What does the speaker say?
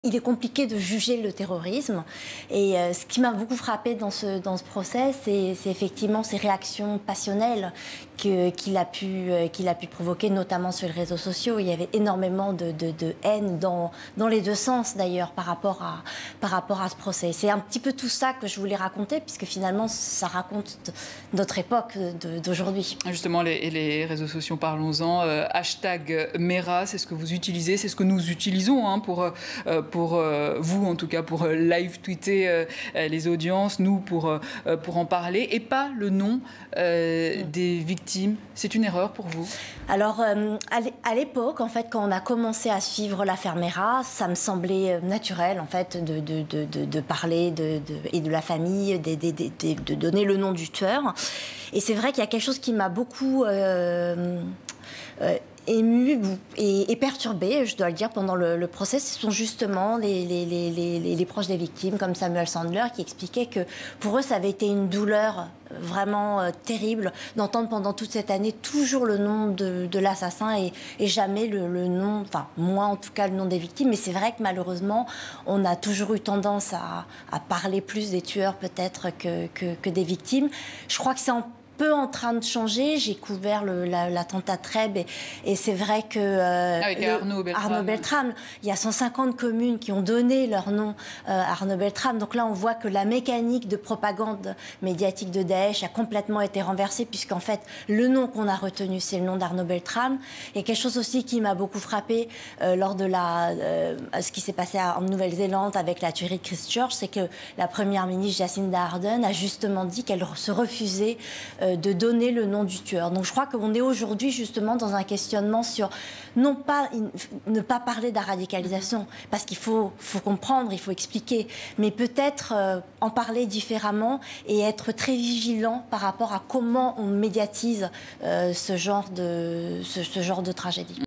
Il est compliqué de juger le terrorisme et ce qui m'a beaucoup frappé dans ce procès, c'est effectivement ces réactions passionnelles qu'il a pu provoquer, notamment sur les réseaux sociaux. Il y avait énormément de haine dans les deux sens d'ailleurs par rapport à ce procès. C'est un petit peu tout ça que je voulais raconter, puisque finalement ça raconte notre époque d'aujourd'hui. Justement, les réseaux sociaux, parlons-en. Hashtag Mera, c'est ce que vous utilisez, c'est ce que nous utilisons hein, pour vous, en tout cas, pour live-tweeter les audiences, nous, pour en parler, et pas le nom des victimes. C'est une erreur pour vous? Alors, à l'époque, en fait, quand on a commencé à suivre l'affaire Mera, ça me semblait naturel, en fait, de parler et de la famille, de donner le nom du tueur. Et c'est vrai qu'il y a quelque chose qui m'a beaucoup ému et perturbé, je dois le dire, pendant le procès. Ce sont justement les proches des victimes, comme Samuel Sandler, qui expliquaient que pour eux, ça avait été une douleur vraiment terrible d'entendre pendant toute cette année toujours le nom de l'assassin et jamais le nom, enfin, moi en tout cas, le nom des victimes. Mais c'est vrai que malheureusement, on a toujours eu tendance à parler plus des tueurs peut-être que des victimes. Je crois que c'est en train de changer. J'ai couvert l'attentat Trèbes et c'est vrai que avec Arnaud Beltrame, il y a 150 communes qui ont donné leur nom à Arnaud Beltrame. Donc là, on voit que la mécanique de propagande médiatique de Daesh a complètement été renversée, puisqu'en fait, le nom qu'on a retenu, c'est le nom d'Arnaud Beltrame. Et quelque chose aussi qui m'a beaucoup frappé lors de ce qui s'est passé en Nouvelle-Zélande avec la tuerie de Christchurch, c'est que la première ministre Jacinda Ardern a justement dit qu'elle se refusait de donner le nom du tueur. Donc je crois qu'on est aujourd'hui justement dans un questionnement sur non pas ne pas parler de la radicalisation, parce qu'il faut comprendre, il faut expliquer, mais peut-être en parler différemment et être très vigilant par rapport à comment on médiatise ce genre de tragédie.